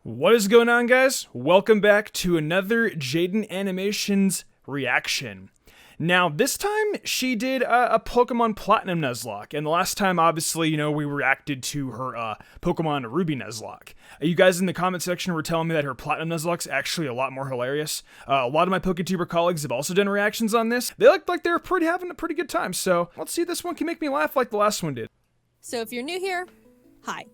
What is going on, guys? Welcome back to another Jaiden Animations reaction. Now, this time she did a Pokemon Platinum Nuzlocke, and the last time, obviously, we reacted to her Pokemon Ruby Nuzlocke. You guys in the comment section were telling me that her Platinum Nuzlocke's actually a lot more hilarious. A lot of my Poketuber colleagues have also done reactions on this. They looked like they were having a pretty good time, so let's see if this one can make me laugh like the last one did. So if you're new here, hi.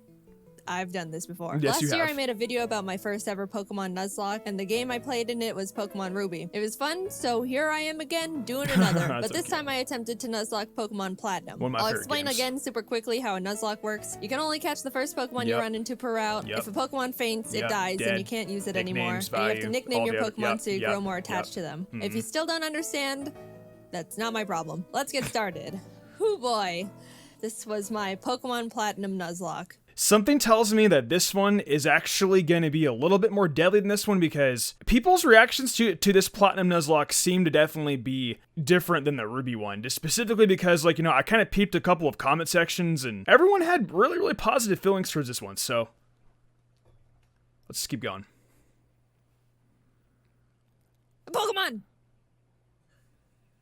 I've done this before. Yes, Last year I made a video about my first ever Pokemon Nuzlocke, and the game I played in it was Pokemon Ruby. It was fun, so here I am again doing another, but this time I attempted to Nuzlocke Pokemon Platinum. I'll explain again super quickly how a Nuzlocke works. You can only catch the first Pokemon you run into per route. If a Pokemon faints, it dies, and you can't use it anymore. And you have to nickname your Pokemon so you grow more attached to them. If you still don't understand, that's not my problem. Let's get started. Hoo boy. This was my Pokemon Platinum Nuzlocke. Something tells me that this one is actually going to be a little bit more deadly than this one because people's reactions to this Platinum Nuzlocke seem to definitely be different than the Ruby one. Just specifically because, I kind of peeped a couple of comment sections and everyone had really, really positive feelings towards this one. So let's just keep going. Pokemon!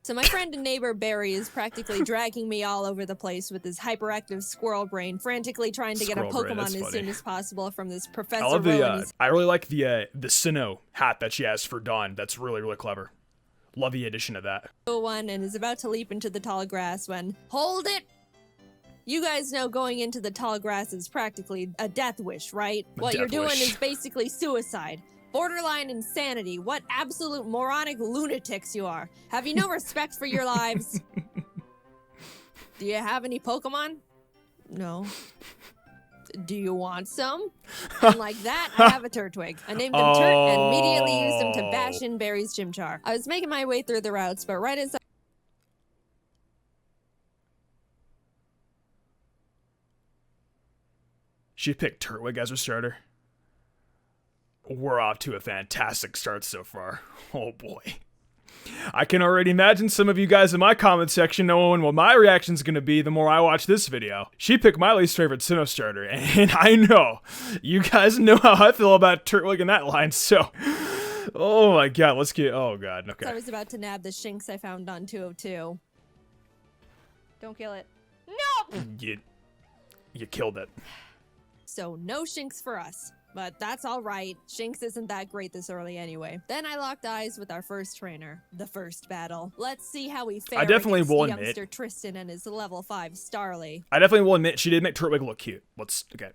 So my friend and neighbor Barry is practically dragging me all over the place with his hyperactive squirrel brain, frantically trying to get a Pokemon as soon as possible from this Professor I really like the Sinnoh hat that she has for Dawn. That's really, really clever. Love the addition of that. One and is about to leap into the tall grass when, hold it! You guys know going into the tall grass is practically a death wish, right? What you're doing is basically suicide. Borderline insanity. What absolute moronic lunatics you are. Have you no respect for your lives? Do you have any Pokemon? No. Do you want some? And like that, I have a Turtwig. I named him Turt and immediately used him to bash in Barry's Chimchar. I was making my way through the routes, but right as She picked Turtwig as her starter. We're off to a fantastic start so far. Oh boy. I can already imagine some of you guys in my comment section knowing what my reaction's gonna be the more I watch this video. She picked my least favorite Sinnoh starter, and I know. You guys know how I feel about Turtwig in that line, so... Oh my god, let's get... Oh god, okay. I was about to nab the Shinx I found on 202. Don't kill it. No! You killed it. So no Shinx for us. But that's alright, Shinx isn't that great this early anyway. Then I locked eyes with our first trainer, the first battle. Let's see how we fare against youngster Tristan and his level 5 Starly. I definitely will admit, she did make Turtwig look cute. Okay.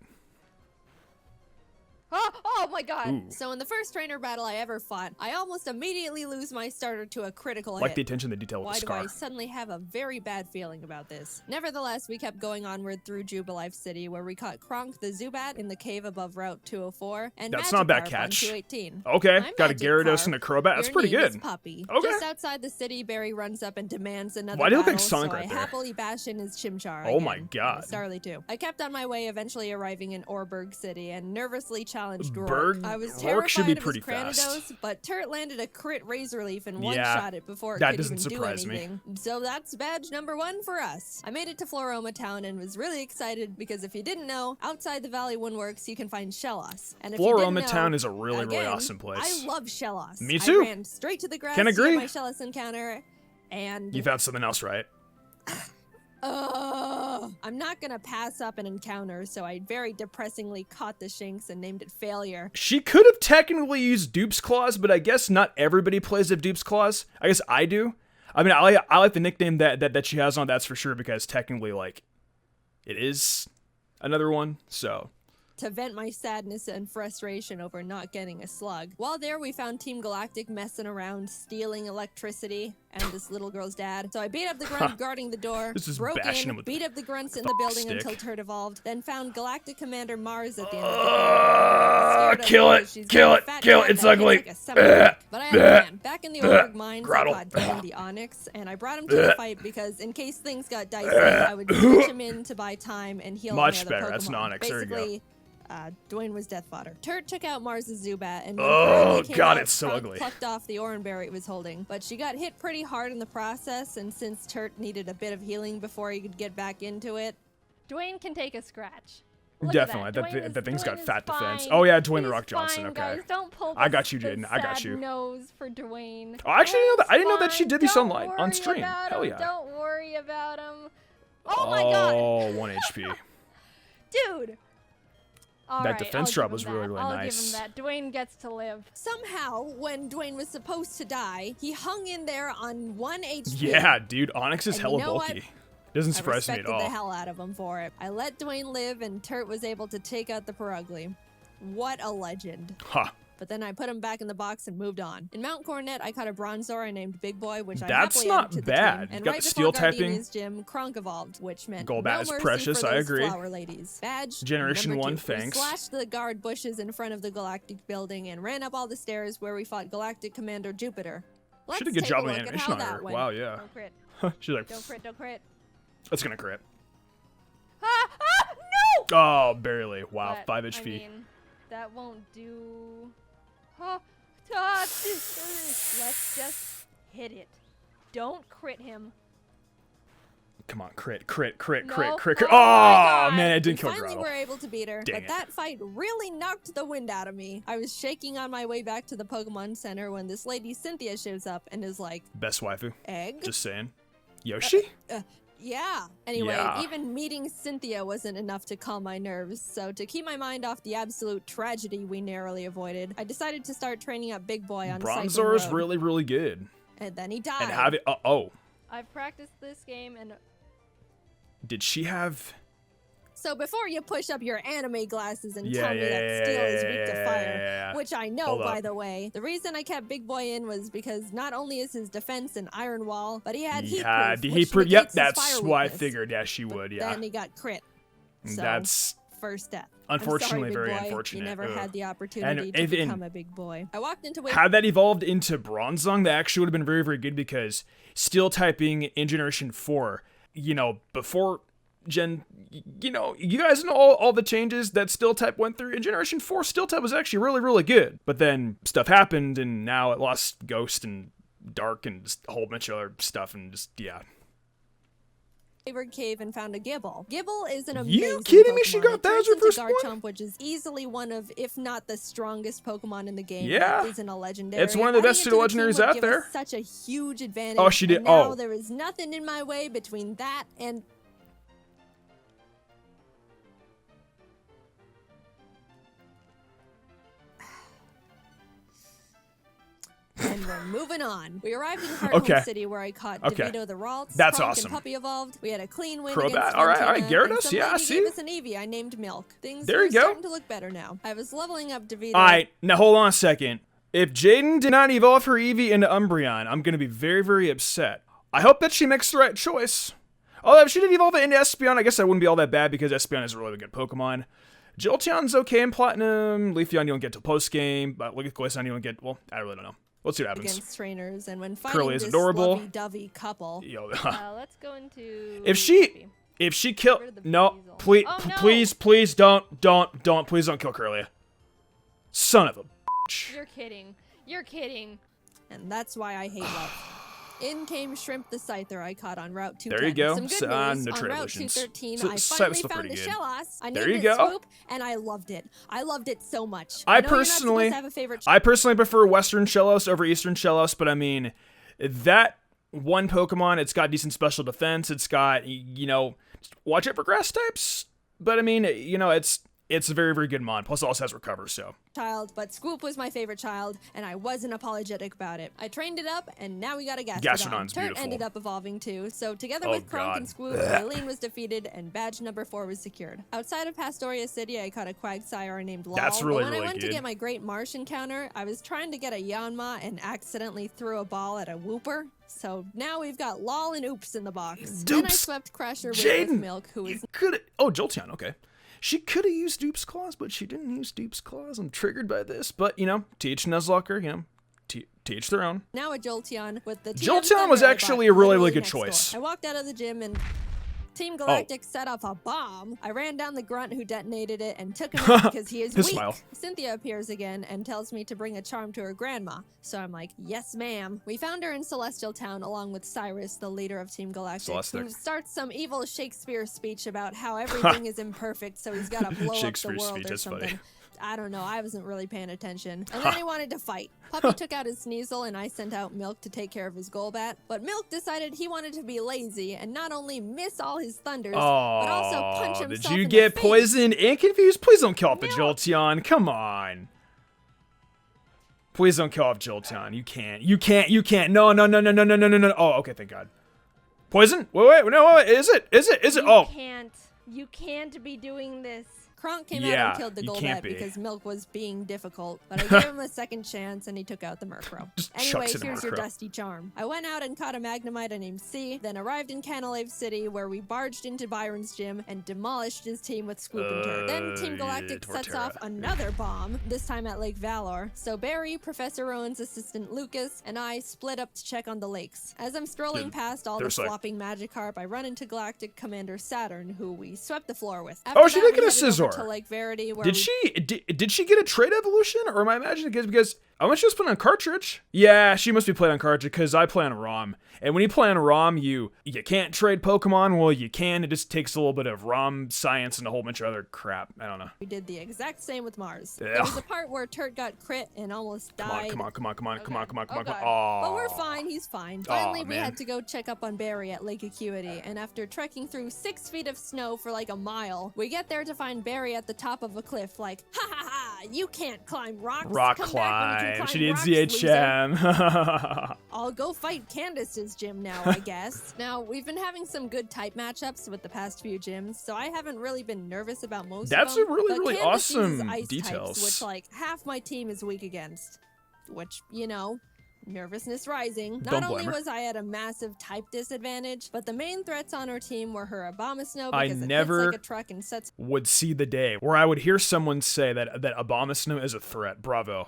Oh my god! Ooh. So in the first trainer battle I ever fought, I almost immediately lose my starter to a critical hit. Like the attention to detail with the scar. Why do I suddenly have a very bad feeling about this? Nevertheless, we kept going onward through Jubilife City, where we caught Kronk the Zubat in the cave above Route 204, and that's not a bad catch. 218. Okay, got a Gyarados and a Crobat. That's pretty good. Puppy. Okay. Just outside the city, Barry runs up and demands another Why do you battle, look like Sonic so right I there? happily bash in his Chimchar Oh again. my god. Starly too. I kept on my way, eventually arriving in Orberg City, and nervously challenged Rourke. I was terrified should be of pretty his Cranidos, fast. but Turt landed a crit Razor Leaf and one-shot it before it could even do anything. So that's badge number 1 for us. I made it to Floroma Town and was really excited because if you didn't know, outside the Valley Windworks you can find Shellos. And if Floroma Town is a really, really awesome place. I love Shellos. Me too. I ran straight to the grass Can to agree. get my Shellos encounter, and... You found something else, right? I'm not gonna pass up an encounter, so I very depressingly caught the Shinx and named it Failure. She could have technically used Dupe's Claws, but I guess not everybody plays with Dupe's Claws. I guess I do. I mean, I like the nickname that she has on, that's for sure, because technically, it is another one, so... To vent my sadness and frustration over not getting a slug. While there, we found Team Galactic messing around, stealing electricity, and this little girl's dad. So I beat up the grunt guarding the door, broke in, beat up the grunts in the building until Turt evolved, then found Galactic Commander Mars at the end of the kill it, it's ugly. But I had a plan. Back in the Org mines, I caught Jaiden the Onyx, and I brought him to the fight because in case things got dicey, I would switch him in to buy time and heal much the better, Pokemon. that's an Onyx, there you go. Dwayne was death fodder. Turt took out Mars's Zubat, and it's so ugly. Plucked off the Oranberry it was holding. But she got hit pretty hard in the process, and since Turt needed a bit of healing before he could get back into it, Dwayne can take a scratch. Definitely. That thing's got fat defense. Oh yeah, Dwayne The Rock Johnson. Fine, Okay. guys. Don't pull I got you, Jaiden. I got sad you. nose for Dwayne. Oh, actually, I didn't know that she did these Don't on worry stream. about Hell him. yeah. Don't worry about him. Oh my god. Oh, 1 HP. Dude. All That right, defense I'll drop give was him really, that. really nice. I'll give him that. Dwayne gets to live. Somehow, when Dwayne was supposed to die, he hung in there on 1 HP. Yeah, dude. Onyx is And hella you know what? bulky. Doesn't I surprise me at respected all. the hell out of him for it. I let Dwayne live, and Turt was able to take out the Perugly. What a legend. Huh. But then I put him back in the box and moved on. In Mount Coronet, I caught a Bronzor named Big Boy, which I That's happily not added to the bad. team. You and got right the before steel typing. Gardenia's gym, Kronk evolved, which meant Golbat no is mercy precious, for I those agree. flower ladies. Badge Generation number 1, 2. thanks. We slashed the guard bushes in front of the Galactic building and ran up all the stairs where we fought Galactic Commander Jupiter. Let's She did a good take job a on the look at animation how on that her. went. Wow, yeah. Don't crit. She's like, Don't crit. Don't crit. that's gonna crit. Ah! Ah! No! Oh, barely. Wow, But, 5 HP. I mean, that won't do. Ah, ah, let's just hit it. Don't crit him. Come on, crit, crit, crit, No. crit, crit, crit. Oh my Oh, God. man, I We didn't kill finally Grotto. were able to beat her, Dang but it. that fight really knocked the wind out of me. I was shaking on my way back to the Pokemon Center when this lady Cynthia shows up and is like, Best waifu. egg? Just saying. Yoshi? Yeah. Anyway, Yeah. even meeting Cynthia wasn't enough to calm my nerves, so to keep my mind off the absolute tragedy we narrowly avoided, I decided to start training up Big Boy on Cycling Bronzor is Road. really, really good. And then he died. And have it. Oh, I've practiced this game and did she have? So before you push up your anime glasses and Yeah, tell me yeah, that yeah, steel is yeah, weak to yeah, fire, yeah. which I know, Hold by up. the way, the reason I kept Big Boy in was because not only is his defense an iron wall, but he had heat Yeah, proof, the which heat proof. Yep, negates his that's fire why I weakness. figured. Yeah, she would. Yeah. Then he got crit. So, That's first death. unfortunately I'm sorry, very Big Boy. unfortunate. You never Ugh. had the opportunity to even- become a big boy. I walked into Had that evolved into Bronzong, that actually would have been very, very good because steel typing in Generation 4, before you guys know all the changes that steel type went through. In Generation 4, steel type was actually really, really good. But then stuff happened, and now it lost Ghost and Dark and just a whole bunch of other stuff, and just, yeah. favorite cave and found a Gibble. Gibble is an You amazing kidding me? Pokemon. She got It that turns as her into first one? Garchomp, which is easily one of, if not the strongest Pokemon in the game. Yeah. That isn't a legendary. It's one of the Adding best it to to the the team legendaries would out give there. us such a huge advantage. Oh, she did- And now oh. there is nothing in my way between that and. And we're moving on. We arrived in Heartgold Okay. City where I caught Okay. DeVito the Ralts. That's Kronk awesome. And Puppy evolved. We had a clean win Crobat, against all right, Fantina, Gyarados, and some yeah, lady see? gave us an Eevee I named Milk. Things There were you go. starting to look better now. I was leveling up DeVito. Alright, now hold on a second. If Jaiden did not evolve her Eevee into Umbreon, I'm going to be very, very upset. I hope that she makes the right choice. Although if she did evolve it into Espeon, I guess that wouldn't be all that bad because Espeon is a really good Pokemon. Jolteon's okay in Platinum. Leafeon you don't get till post-game, but look at Glaceon you don't get, well, I really don't know. Let's see what happens. Against trainers, and when fighting Curly is this adorable. lovey-dovey couple, Yo, let's go into. if she kill, Rid of the no, Weasel. please, Oh, no. please please don't kill Curlia. Son of a bitch. You're kidding. You're kidding. and that's why I hate love. In came Shrimp the Scyther I caught on Route 210. There you go. Some good So, news. no On trail Route visions. 213, So, I Scyther's finally still found pretty the good. Shellos. I There named you it go. Swoop, and I loved it. I loved it so much. I know you're not supposed personally- to have a favorite I personally prefer Western Shellos over Eastern Shellos, but I mean, that one Pokemon, it's got decent special defense. It's got, watch out for grass types. But I mean, it's a very, very good mod. Plus, it also has Recover, so. child, but Scoop was my favorite child, and I wasn't apologetic about it. I trained it up, and now we got a Gastrodon. Gastrodon's Turt beautiful. ended up evolving too, so together Oh, with Kronk God. and Scoop, Aileen was defeated, and badge number 4 was secured. Outside of Pastoria City, I caught a Quagsire named Lol. That's really, but when really I went good. to get my Great Marsh encounter, I was trying to get a Yanma and accidentally threw a ball at a Wooper. So now we've got Lol and Oops in the box. Then I Dupes. swept Crusher with Jaiden. Milk, who was Oh, Jolteon, okay. She could have used Dupe's Claws, but she didn't use Dupe's Claws. I'm triggered by this. But, to each Nuzlocke, to each their own. now a Jolteon with the Jolteon TM was Thunder I actually bought a really, really literally good next door. choice. I walked out of the gym and Team Galactic set off a bomb. I ran down the grunt who detonated it and took him out because he is weak. Smile. Cynthia appears again and tells me to bring a charm to her grandma. So I'm like, yes, ma'am. We found her in Celestial Town along with Cyrus, the leader of Team Galactic, who starts some evil Shakespeare speech about how everything is imperfect, so he's got to blow up the world or something. Funny. I don't know. I wasn't really paying attention. And then he wanted to fight. Puppy took out his Sneasel, and I sent out Milk to take care of his Golbat. But Milk decided he wanted to be lazy and not only miss all his thunders, but also punch himself did you in get the face. poisoned and confused? Please don't kill off the Jolteon. Come on. Please don't kill off Jolteon. You can't. You can't. No. Oh, okay, thank God. Poison? Wait. Is it? You can't be doing this. Kronk came out and killed the Golbat because Milk was being difficult, but I gave him a second chance and he took out the Murkrow. Anyway, here's your dusty charm. I went out and caught a Magnemite named C, then arrived in Canalave City where we barged into Byron's gym and demolished his team with Swoop and Turd. Then Team Galactic sets off another bomb, this time at Lake Valor. So Barry, Professor Rowan's assistant Lucas, and I split up to check on the lakes. As I'm strolling past all the flopping Magikarp, I run into Galactic Commander Saturn, who we swept the floor with. After she did get a Scizor. To Lake Verity, where did she get a trade evolution, or am I imagining it because I want she was playing on cartridge? Yeah, she must be playing on cartridge because I play on ROM. And when you play on ROM, you can't trade Pokemon. Well, you can. It just takes a little bit of ROM science and a whole bunch of other crap. I don't know. We did the exact same with Mars. There was a part where Turt got crit and almost died. Come on. Oh. But we're fine. He's fine. Finally, we had to go check up on Barry at Lake Acuity. And after trekking through 6 feet of snow for like a mile, we get there to find Barry at the top of a cliff like, ha, you can't climb rocks. Rock climb. She needs ZHM. I'll go fight Candace's gym now, I guess. Now, we've been having some good type matchups with the past few gyms, so I haven't really been nervous about most of them. That's a really Candace awesome ice details. Types, which, like, half my team is weak against. Which, you know, nervousness rising. Not only was I at a massive type disadvantage, but the main threats on our team were her Abomasnow because it hits like a truck and sets... would see the day where I would hear someone say that Abomasnow is a threat. Bravo.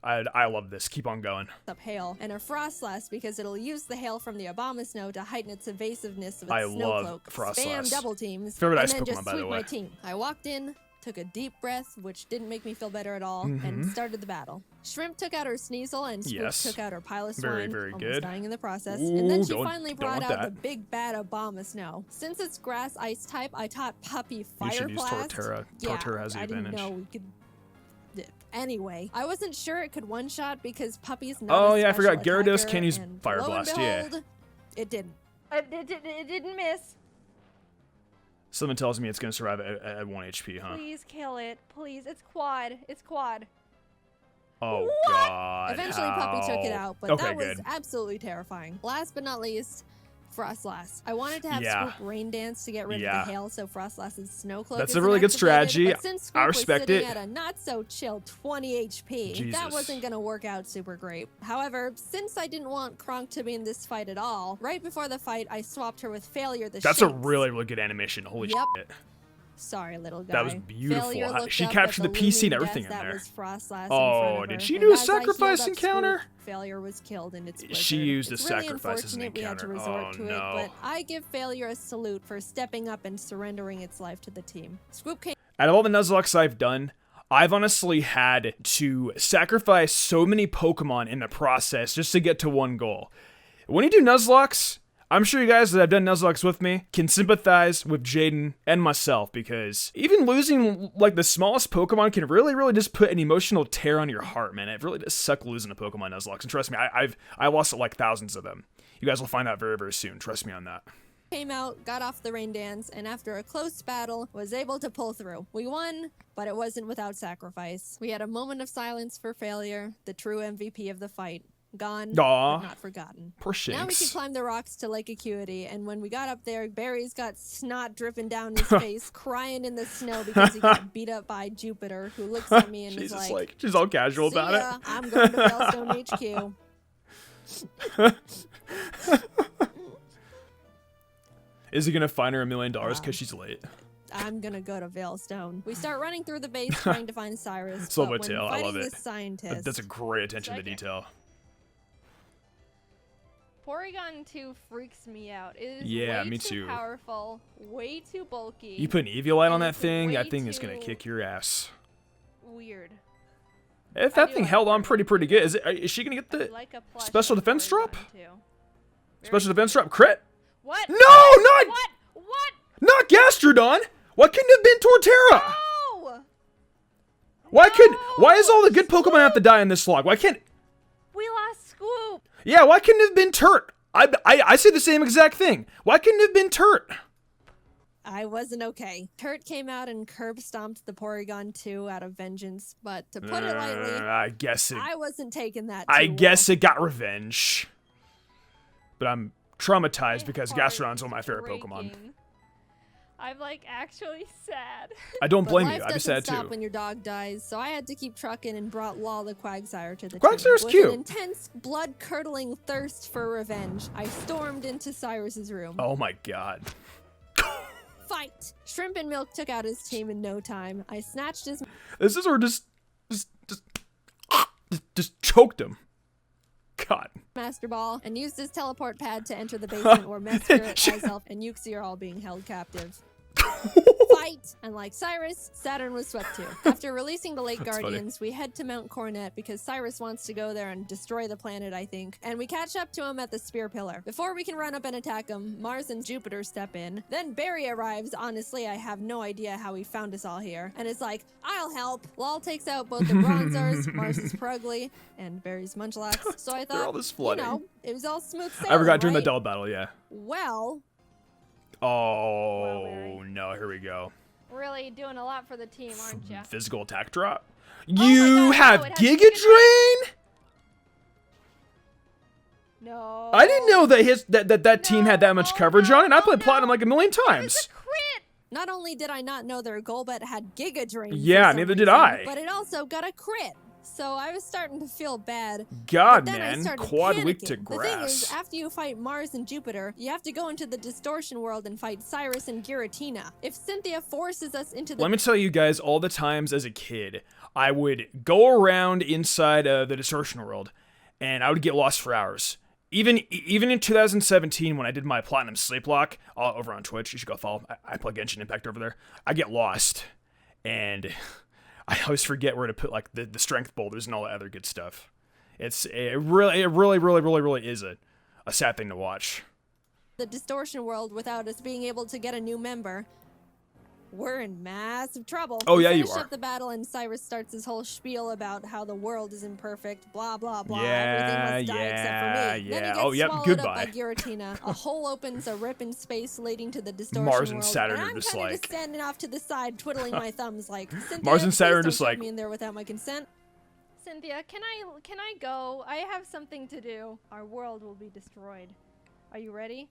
I love this. Keep on going. Up hail and a Frostlass because it'll use the hail from the Abomasnow to heighten its evasiveness of its Snowcloak. I love Frostlass. Spam double teams. Favorite ice and then Pokemon, just by the sweep way. my team. I walked in, took a deep breath, which didn't make me feel better at all, and started the battle. Shrimp took out her Sneasel and Spook took out her Piloswine, very almost good. dying in the process. Ooh, and then she finally brought out the that. big bad Abomasnow. Since it's grass ice type, I taught Puppy Fire You should use Blast. Torterra. Yeah, Torterra has the advantage. I didn't know we could... Anyway, I wasn't sure it could one-shot because Puppy's not I forgot. Gyarados attacker, can use and Fire lo and Blast, behold, it didn't. It didn't miss. Someone tells me it's going to survive at 1 HP, huh? Please kill it. Please. It's quad. Oh, What? God. Eventually, Puppy took it out, but Okay, that was good. absolutely terrifying. Last but not least, Frostlass. I wanted to have Swoop Rain Dance to get rid of the hail, so Frostlass's Snowcloak That's a isn't really good activated, strategy. But since Swoop I respect was sitting it. at a not-so-chill 20 HP, Jesus. that wasn't going to work out super great. However, since I didn't want Kronk to be in this fight at all, right before the fight, I swapped her with Failure the That's a Shinx. really good animation. Holy shit. Sorry, little guy. That was beautiful. Failure looked She up captured at the PC and looming everything death in that there. was Frostlass in Oh, front of did her. she And do a as I healed sacrifice up encounter? Swoop, Failure was killed in its blizzard. She used a It's really sacrifice as an unfortunate we had to encounter. resort Oh, to no. it, but I give Failure a salute for stepping up and surrendering its life to the team. Swoop came Out of all the Nuzlocke I've done, I've honestly had to sacrifice so many Pokemon in the process just to get to one goal. When you do Nuzlocke, I'm sure you guys that have done Nuzlocke with me can sympathize with Jaiden and myself, because even losing like the smallest Pokemon can really just put an emotional tear on your heart, man. It really does suck losing a Pokemon Nuzlocke, and trust me, I lost like thousands of them. You guys will find out very soon. Trust me on that. came out, got off the rain dance, and after a close battle, was able to pull through. We won, but it wasn't without sacrifice. We had a moment of silence for Failure, the true MVP of the fight. Gone, but not forgotten. Poor Shinx. Now we can climb the rocks to Lake Acuity, and when we got up there, Barry's got snot dripping down his face, crying in the snow because he got beat up by Jupiter, who looks at me and is like, she's all casual "See about ya, it. I'm going to Veilstone HQ. Is he gonna fine her $1 million because she's late? I'm gonna go to Veilstone. We start running through the base trying to find Cyrus. Slow but but when tail, I fighting love it. this scientist, That's a great attention to detail. Porygon 2 freaks me out. It is Yeah, way me too too. powerful, way too bulky. You put an Eviolite on and that it's thing, way that thing is gonna too kick your ass. Weird. If that thing held on pretty good, is she gonna get the Like a plush special of defense Porygon drop? 2. Special defense drop crit? What? No, not What? not Gastrodon. Why couldn't it have been Torterra? No! Why is all the good Pokemon have to die in this log? Why can't? We lost Scoop. Yeah, why couldn't it have been Turt? I say the same exact thing. Why couldn't it have been Turt? I wasn't okay. Turt came out and curb stomped the Porygon 2 out of vengeance, but to put it lightly, I guess it. I wasn't taking that. I too guess well. it got revenge. But I'm traumatized because My heart Gastrodon's is one of my favorite Pokemon. breaking. I'm like actually sad. I don't But blame life you. I'd be doesn't sad stop too. when your dog dies, so I had to keep trucking and brought Law the Quagsire to the Quagsire's team. cute. With an intense, blood-curdling thirst for revenge, I stormed into Cyrus's room. Oh my god. Fight! Shrimp and Milk took out his team in no time. I snatched his This is where just choked him. God. Master Ball and used his teleport pad to enter the basement where Metzger, Iself, and Yuxi are all being held captive. Fight! And like Cyrus, Saturn was swept too. After releasing the Lake That's Guardians, we head to Mount Coronet because Cyrus wants to go there and destroy the planet, I think. And we catch up to him at the Spear Pillar. Before we can run up and attack him, Mars and Jupiter step in. Then Barry arrives. Honestly, I have no idea how he found us all here. And it's like, I'll help. Lol takes out both the Bronzors, Mars' Purugly, and Barry's Munchlax. So I They're all thought, just flooding. it was all smooth sailing, I forgot during the right? double battle, yeah. Well, Oh Barry. no, here we go. Really doing a lot for the team, aren't you? Physical attack drop. my You God, have no, it has Giga Drain? No. I didn't know that that team had that much No, coverage no, on it. And I no, played no. Platinum like a million It was times. a crit. not only did I not know their Golbat had Giga Drain, for Yeah, some neither did reason, I. but it also got a crit. So I was starting to feel bad. God, But then I man, started quad weak panicking. to The thing is, grass. after you fight Mars and Jupiter, you have to go into the Distortion World and fight Cyrus and Giratina. If Cynthia forces us into the Let me tell you guys, all the times as a kid, I would go around inside the Distortion World, and I would get lost for hours. Even in 2017, when I did my Platinum Sleep Lock over on Twitch, you should go follow. I play Genshin Impact over there. I get lost, and I always forget where to put like the strength boulders and all that other good stuff. It really is a sad thing to watch. the Distortion World without us being able to get a new member, we're in massive trouble. Oh, We yeah, you finish are. up the battle, and Cyrus starts his whole spiel about how the world is imperfect, blah, blah, blah. Yeah, Everything must die except for me. Then he yeah. gets Oh, yep, swallowed goodbye. up by Giratina. A hole opens, a rip in space leading to the Distortion Mars World. and Saturn and are I'm just kinda like- just standing off to the side, twiddling my thumbs like, Cynthia, Mars and Saturn please just don't shove like- me in there without my consent. Cynthia, can I go? I have something to do. Our world will be destroyed. Are you ready?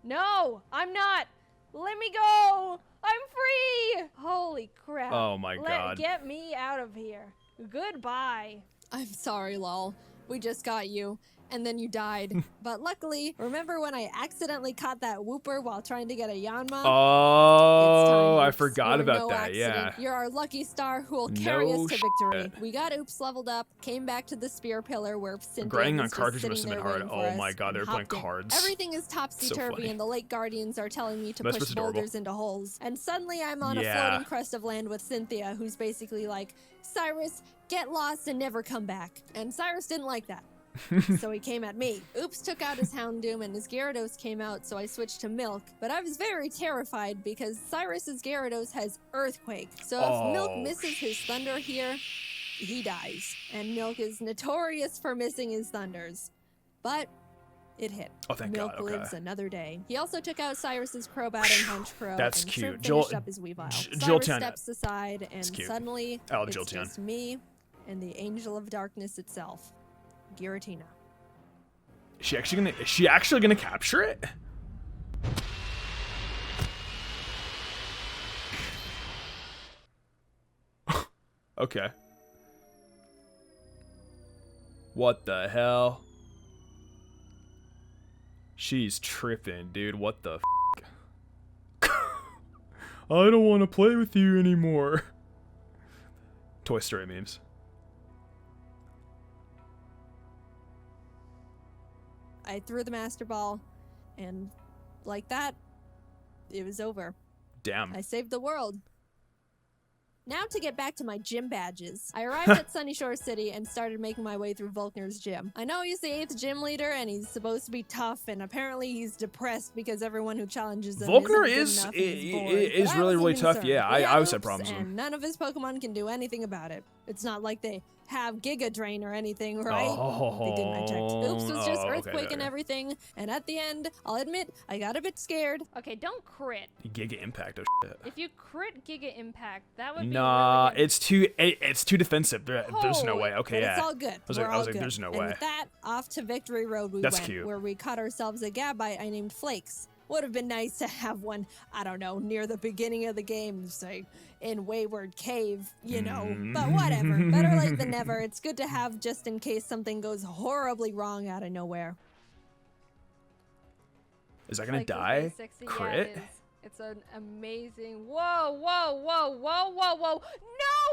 No, I'm not. Let me go. I'm free. Holy crap. Oh my God. Get me out of here. Goodbye. I'm sorry, lol. We just got you. And then you died. But luckily, remember when I accidentally caught that Wooper while trying to get a Yanma? Oh, I Oops. forgot We were about no that. accident. Yeah. You're our lucky star who will carry No us to victory. shit. We got Oops leveled up, came back to the Spear Pillar where Cynthia Grinding was on just cartridge sitting must have been there hard. waiting for Oh us, my God, they and were playing hopped in. cards. Everything is topsy-turvy, funny. and the Lake Guardians are telling me to That's push just adorable. boulders into holes. And suddenly I'm on a Yeah. floating crest of land with Cynthia, who's basically like, Cyrus, get lost and never come back. And Cyrus didn't like that. So he came at me. Oops took out his Houndoom and his Gyarados came out, so I switched to Milk. But I was very terrified because Cyrus's Gyarados has Earthquake. So if Milk Oh, misses his Thunder here, he dies. And Milk is notorious for missing his Thunders. But it hit. Oh, thank Milk God, okay. lives another day. He also took out Cyrus's Crobat and Honchkrow. That's and cute. Shrimp Jill- finished up his Weavile. Jill Cyrus Tiana. steps aside, and cute. suddenly Oh, it's Jill Tiana. just me and the Angel of Darkness itself, Giratina. Is she actually gonna capture it? Okay. What the hell? She's tripping, dude. What the f? I don't want to play with you anymore. Toy Story memes. I threw the Master Ball, and like that, it was over. Damn. I saved the world. Now to get back to my gym badges. I arrived at Sunny Shore City and started making my way through Volkner's gym. I know he's the 8th gym leader and he's supposed to be tough, and apparently he's depressed because everyone who challenges him Volkner isn't good enough and is really, really tough. Yeah, I always had problems with him. And none of his Pokemon can do anything about it. It's not like they have Giga Drain or anything, right? They didn't. I checked. Oops was just Earthquake and everything. And at the end, I'll admit, I got a bit scared. Okay, don't crit. Giga Impact, oh shit. If you crit Giga Impact, that would be Nah, really good. it's too defensive. There's no way. Okay, yeah. It's all good. I was We're all like, good. there's no and way. with that, off to Victory Road we That's went, cute. where we caught ourselves a Gabite I named Flakes. Would have been nice to have one, I don't know, near the beginning of the game, say, in Wayward Cave, you know. But whatever. Better late than never. It's good to have just in case something goes horribly wrong out of nowhere. Is that gonna Like, die? 60, Crit? Yeah, it is. It's an amazing. Whoa, whoa, whoa, whoa, whoa, whoa.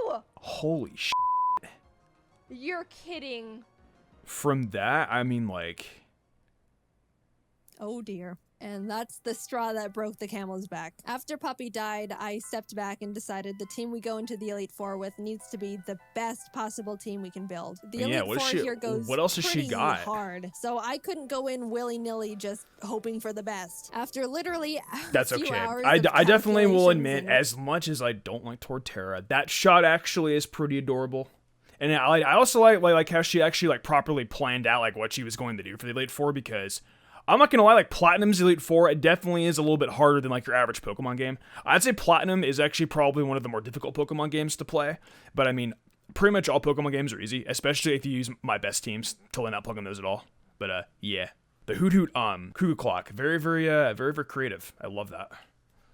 No! Holy shit. You're kidding. From that, I mean, like... Oh dear. And that's the straw that broke the camel's back. After Puppy died, I stepped back and decided the team we go into the Elite Four with needs to be the best possible team we can build. The Yeah, Elite Four here goes what else has she pretty got? hard, so I couldn't go in willy-nilly just hoping for the best. After literally That's a few okay. hours I of definitely will calculations admit, and- as much as I don't like Torterra, that shot actually is pretty adorable. And I also like how she actually like properly planned out like what she was going to do for the Elite Four, because I'm not gonna lie, like Platinum's Elite Four, it definitely is a little bit harder than like your average Pokemon game. I'd say Platinum is actually probably one of the more difficult Pokemon games to play, but I mean, pretty much all Pokemon games are easy, especially if you use my best teams to not plug on those at all. But yeah, the Hoot Hoot Cuckoo Clock, very creative. I love that.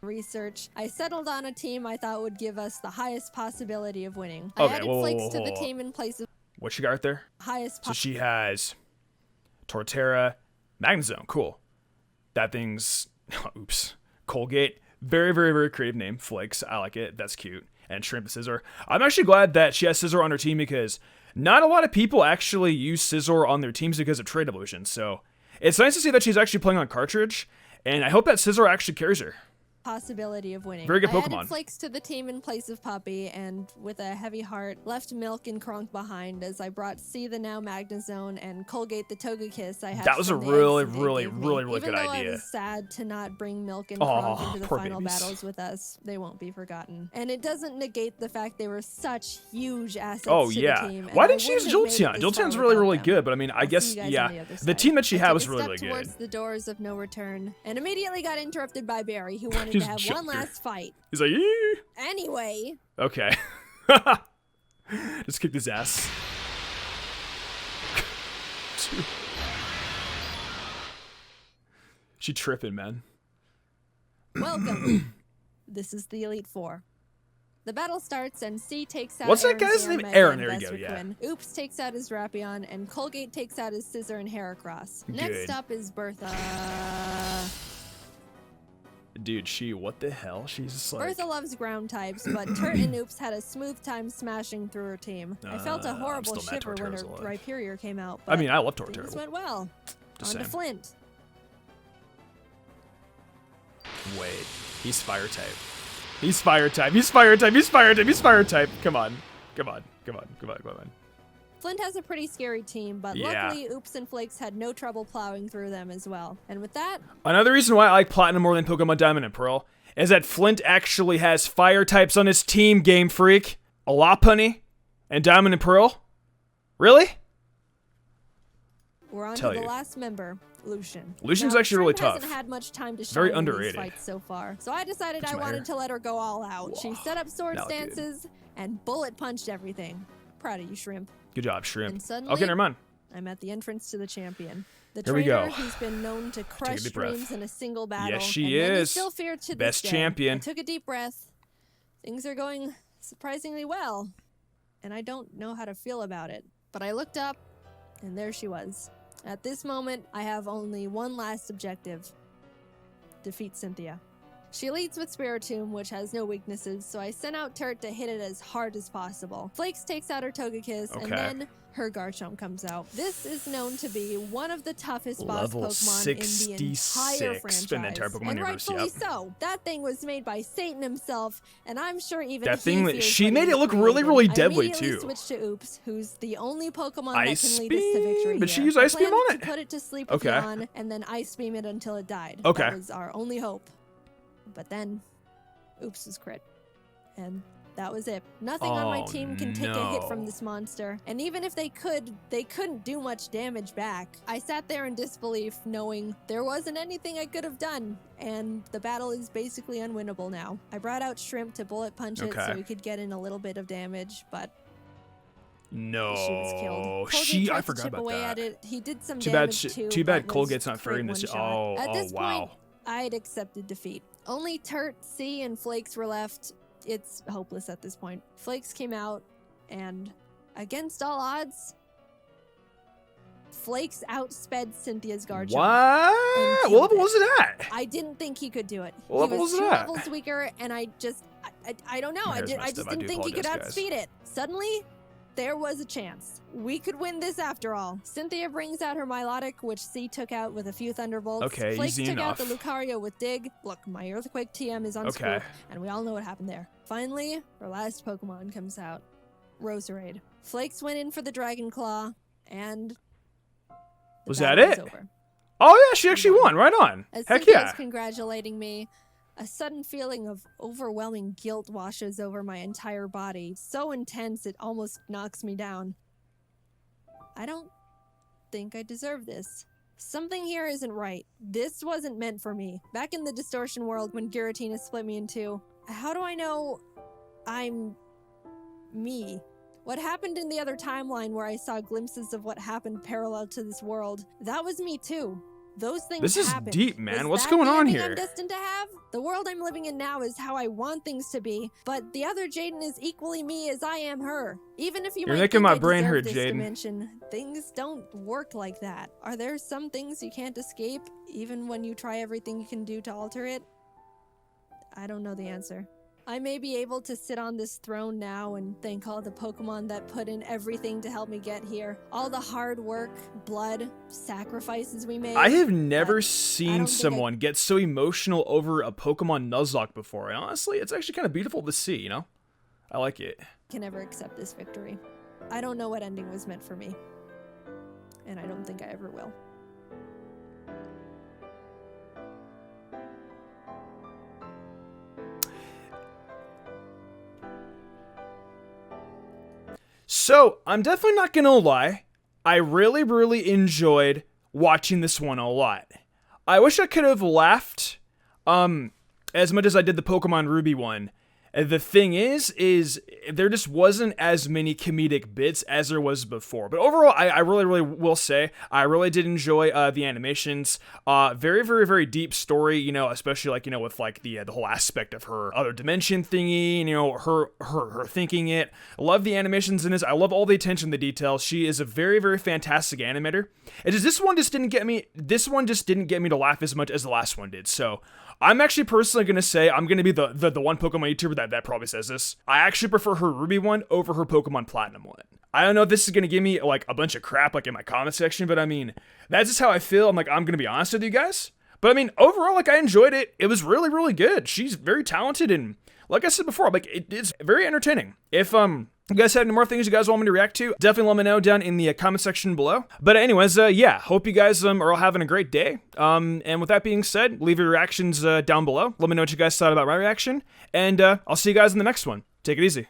Research, I settled on a team I thought would give us the highest possibility of winning. Okay, I added Flakes to the team in place of What she got right there? highest So she has Torterra, Magnezone, cool. That thing's, oops, Colgate, very creative name, Flakes, I like it, that's cute. And Shrimp and Scizor. I'm actually glad that she has Scizor on her team, because not a lot of people actually use Scizor on their teams because of trade evolution, so it's nice to see that she's actually playing on cartridge, and I hope that Scizor actually carries her. possibility of winning. Very good I Pokemon. added Flakes to the team in place of Puppy, and with a heavy heart, left Milk and Kronk behind as I brought C the now Magnezone and Colgate the Togekiss I had. That was a from the really eggs they gave me. good Even though I idea. was sad to not bring Milk and Aw, Kronk into the poor final babies. battles with us, they won't be forgotten. And it doesn't negate the fact they were such huge assets Oh to yeah. the team. Why and didn't I she use wouldn't have made Jolteon? it this far Jolteon's really without them. good, but I mean, I I'll guess, see you guys yeah, on the other the side. team that she I had took was a really step good. towards the doors of no return, and immediately got interrupted by Barry, who wanted Just to have one jumped her. last fight. He's like, "Eee." Anyway, Okay. Just kicked his ass. She tripping, man. welcome. This is the Elite Four. The battle starts, and C takes out What's that Aaron's guy's name? Mega Aaron, and there you go, Vespiquen. Oops takes out his Rapion, and Colgate takes out his Scissor and Heracross. Good. Next up is Bertha. Dude, what the hell? She's just like... Bertha loves ground types, but Turt and Oops had a smooth time smashing through her team. I felt a I'm horrible still mad shiver when her Torterra's alive. Rhyperior came out. I mean, I love things Torterra. went well. Just On to saying. Flint. Wait, he's fire type. He's fire type. He's fire type. He's fire type. He's fire type. Come on. Come on. Come on. Come on. Come on. Flint has a pretty scary team, but Yeah. luckily Oops and Flakes had no trouble plowing through them as well. And with that, Another reason why I like Platinum more than Pokemon Diamond and Pearl is that Flint actually has fire types on his team, Game Freak. A Lopunny and Diamond and Pearl? Really? we're on to Tell the you. last member, Lucian. Lucian's Now, actually really Shrimp tough. hasn't had much time to shine Very in these underrated. fights so far, so I decided Touch I my wanted hair. to let her go all out. She set up sword Now good. stances and bullet punched everything. Proud of you, Shrimp. Good job, Shrimp. And suddenly, Okay, never mind. I'm at the entrance to the champion. The Here we trainer go. who's been known to crush deep breath. dreams in a single battle. Yes, she and many is. still fear to Best this day. champion. I took a deep breath. Things are going surprisingly well, and I don't know how to feel about it. But I looked up, and there she was. At this moment, I have only one last objective. Defeat Cynthia. She leads with Spiritomb, which has no weaknesses, so I sent out Turt to hit it as hard as possible. Flakes takes out her Togekiss, and then her Garchomp comes out. This is known to be one of the toughest boss Pokemon in the entire franchise. In the entire Pokemon and universe, rightfully so. That thing was made by Satan himself, and I'm sure even that thing, she made it look really, really deadly too. I switched to Oops, who's the only Pokemon that can lead us to victory. But she used Ice Beam on it. To put it to sleep with Yawn, and then Ice Beam it until it died. Okay. That was our only hope. But then, Oops was crit, and that was it. Nothing on my team can take a hit from this monster. And even if they could, they couldn't do much damage back. I sat there in disbelief, knowing there wasn't anything I could have done. And the battle is basically unwinnable now. I brought out Shrimp to bullet punch it so we could get in a little bit of damage, but no, she was killed. I forgot about that. At it. He did some damage too. Too bad Colgate's not framing this. At this point, I'd accepted defeat. Only Turt, C, and Flakes were left. It's hopeless at this point. Flakes came out, and against all odds, Flakes outsped Cynthia's Garchomp. What? What level was it at? I didn't think he could do it. What level was two it at? levels weaker, and I don't know. I just didn't think he could outspeed it. Suddenly, there was a chance. We could win this after all. Cynthia brings out her Milotic, which C took out with a few Thunderbolts. Okay, Flakes easy took enough. out the Lucario with Dig. Look, my Earthquake TM is on Scoop, and we all know what happened there. Finally, our last Pokemon comes out. Roserade. Flakes went in for the Dragon Claw, and was that it? Over. Oh yeah, she actually won. Right on. As Heck Cynthia's yeah. congratulating me, a sudden feeling of overwhelming guilt washes over my entire body. So intense it almost knocks me down. I don't think I deserve this. Something here isn't right. This wasn't meant for me. Back in the Distortion World when Giratina split me in two, how do I know I'm me? What happened in the other timeline where I saw glimpses of what happened parallel to this world, that was me too. Those things happened. This is deep, man. Was What's that going the on ending here? I'm destined to have? The world I'm living in now is how I want things to be, but the other Jaiden is equally me as I am her. Even if You're making my brain hurt, this Jaiden. Dimension, things don't work like that. Are there some things you can't escape, even when you try everything you can do to alter it? I don't know the answer. I may be able to sit on this throne now and thank all the Pokemon that put in everything to help me get here. All the hard work, blood, sacrifices we made. I have never seen someone get so emotional over a Pokemon Nuzlocke before. And honestly, it's actually kind of beautiful to see, you know? I like it. Can ever accept this victory. I don't know what ending was meant for me. And I don't think I ever will. So, I'm definitely not gonna lie, I really, really enjoyed watching this one a lot. I wish I could have laughed, as much as I did the Pokemon Ruby one. The thing is there just wasn't as many comedic bits as there was before. But overall, I really, really will say, I really did enjoy the animations. Very, very, very deep story, you know, especially like, you know, with like the whole aspect of her other dimension thingy, you know, her thinking it. I love the animations in this. I love all the attention to detail. She is a very, very fantastic animator. It just, this one just didn't get me to laugh as much as the last one did. So I'm actually personally going to say I'm going to be the one Pokemon YouTuber that probably says this. I actually prefer her Ruby one over her Pokemon Platinum one. I don't know if this is going to give me like a bunch of crap like in my comment section, but I mean, that's just how I feel. I'm going to be honest with you guys. But I mean, overall, like I enjoyed it. It was really, really good. She's very talented and like I said before, like it's very entertaining. If you guys have any more things you guys want me to react to, definitely let me know down in the comment section below. But anyways, yeah, hope you guys are all having a great day. And with that being said, leave your reactions down below. Let me know what you guys thought about my reaction. And I'll see you guys in the next one. Take it easy.